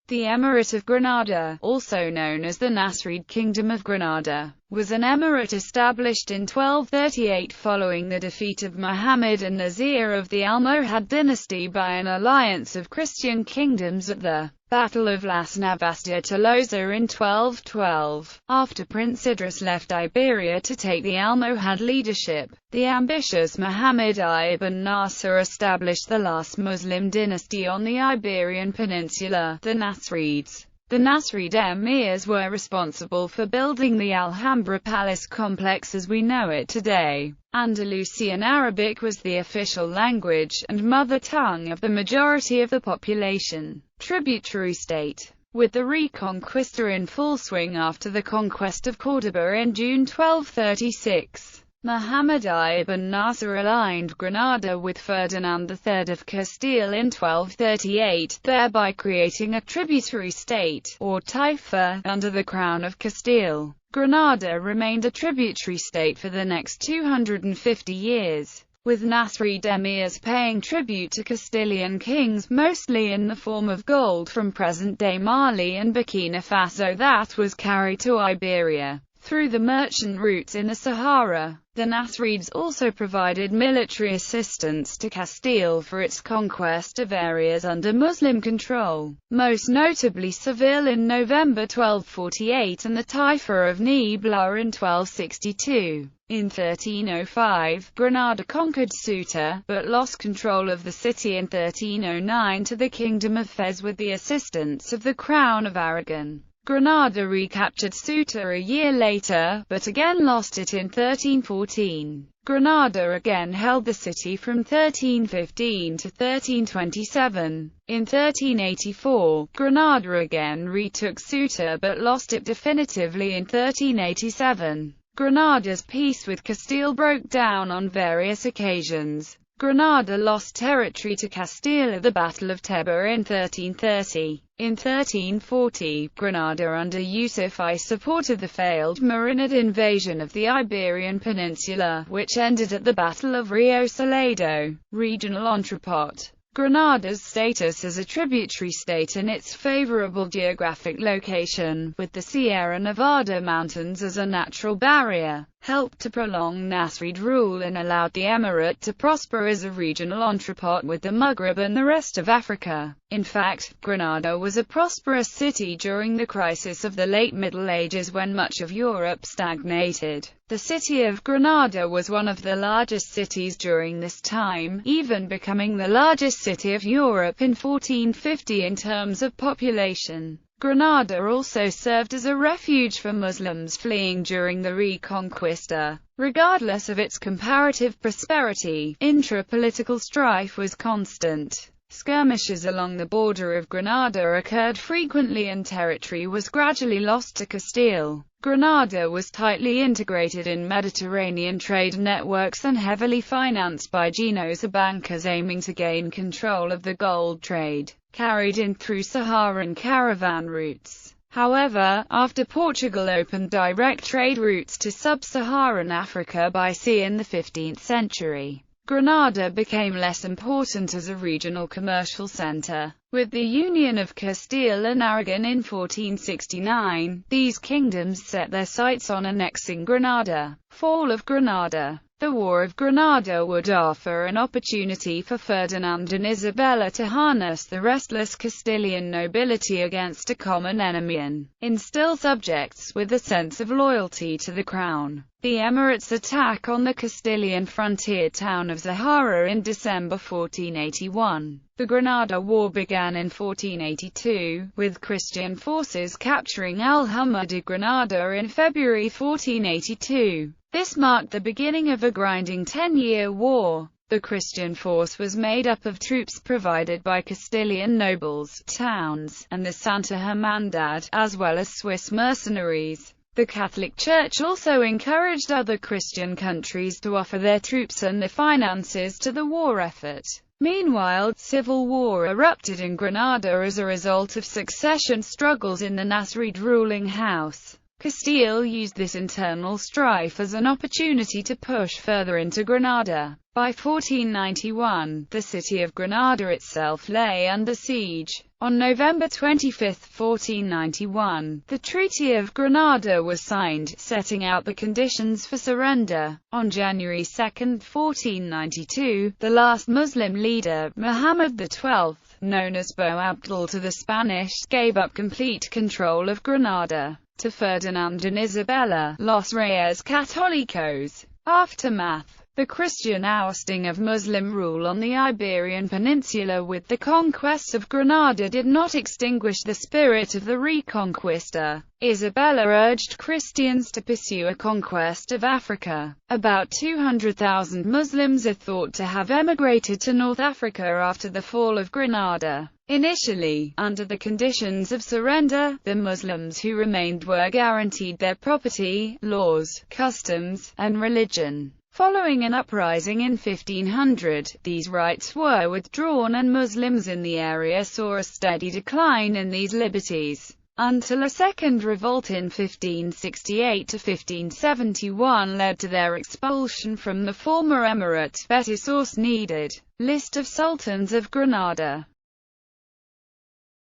The Emirate of Granada, also known as the Nasrid Kingdom of Granada, was an emirate established in 1238 following the defeat of Muhammad and Nasir of the Almohad dynasty by an alliance of Christian kingdoms at the Battle of Las Navas de Tolosa in 1212. After Prince Idris left Iberia to take the Almohad leadership, the ambitious Muhammad ibn Nasir established the last Muslim dynasty on the Iberian Peninsula, the Nasrids. The Nasrid emirs were responsible for building the Alhambra Palace complex as we know it today. Andalusian Arabic was the official language and mother tongue of the majority of the population. Tributary State. With the Reconquista in full swing after the conquest of Córdoba in June 1236, Muhammad ibn Nasir aligned Granada with Ferdinand III of Castile in 1238, thereby creating a tributary state, or taifa, under the Crown of Castile. Granada remained a tributary state for the next 250 years, with Nasrid emirs paying tribute to Castilian kings mostly in the form of gold from present-day Mali and Burkina Faso that was carried to Iberia through the merchant routes in the Sahara. The Nasrids also provided military assistance to Castile for its conquest of areas under Muslim control, most notably Seville in November 1248 and the Taifa of Nibla in 1262. In 1305, Granada conquered Ceuta, but lost control of the city in 1309 to the Kingdom of Fez with the assistance of the Crown of Aragon. Granada recaptured Ceuta a year later, but again lost it in 1314. Granada again held the city from 1315 to 1327. In 1384, Granada again retook Ceuta but lost it definitively in 1387. Granada's peace with Castile broke down on various occasions. Granada lost territory to Castile at the Battle of Tebar in 1330. In 1340, Granada under Yusuf I supported the failed Marinid invasion of the Iberian Peninsula, which ended at the Battle of Rio Salado. Regional entrepot. Granada's status as a tributary state and its favorable geographic location, with the Sierra Nevada mountains as a natural barrier, helped to prolong Nasrid rule and allowed the emirate to prosper as a regional entrepot with the Maghreb and the rest of Africa. In fact, Granada was a prosperous city during the crisis of the late Middle Ages when much of Europe stagnated. The city of Granada was one of the largest cities during this time, even becoming the largest city of Europe in 1450 in terms of population. Granada also served as a refuge for Muslims fleeing during the Reconquista. Regardless of its comparative prosperity, intra-political strife was constant. Skirmishes along the border of Granada occurred frequently and territory was gradually lost to Castile. Granada was tightly integrated in Mediterranean trade networks and heavily financed by Genoese bankers aiming to gain control of the gold trade, carried in through Saharan caravan routes. However, after Portugal opened direct trade routes to sub-Saharan Africa by sea in the 15th century, Granada became less important as a regional commercial center. With the union of Castile and Aragon in 1469, these kingdoms set their sights on annexing Granada. Fall of Granada. The War of Granada would offer an opportunity for Ferdinand and Isabella to harness the restless Castilian nobility against a common enemy and instill subjects with a sense of loyalty to the crown. The Emirates' attack on the Castilian frontier town of Zahara in December 1481. The Granada War began in 1482, with Christian forces capturing Alhambra de Granada in February 1482. This marked the beginning of a grinding 10-year war. The Christian force was made up of troops provided by Castilian nobles, towns, and the Santa Hermandad, as well as Swiss mercenaries. The Catholic Church also encouraged other Christian countries to offer their troops and the finances to the war effort. Meanwhile, civil war erupted in Granada as a result of succession struggles in the Nasrid ruling house. Castile used this internal strife as an opportunity to push further into Granada. By 1491, the city of Granada itself lay under siege. On November 25, 1491, the Treaty of Granada was signed, setting out the conditions for surrender. On January 2, 1492, the last Muslim leader, Muhammad XII, known as Boabdil to the Spanish, gave up complete control of Granada to Ferdinand and Isabella, Los Reyes Católicos. Aftermath: the Christian ousting of Muslim rule on the Iberian Peninsula with the conquest of Granada did not extinguish the spirit of the Reconquista. Isabella urged Christians to pursue a conquest of Africa. About 200,000 Muslims are thought to have emigrated to North Africa after the fall of Granada. Initially, under the conditions of surrender, the Muslims who remained were guaranteed their property, laws, customs, and religion. Following an uprising in 1500, these rights were withdrawn and Muslims in the area saw a steady decline in these liberties, until a second revolt in 1568–1571 led to their expulsion from the former emirate. Better source needed. List of Sultans of Granada.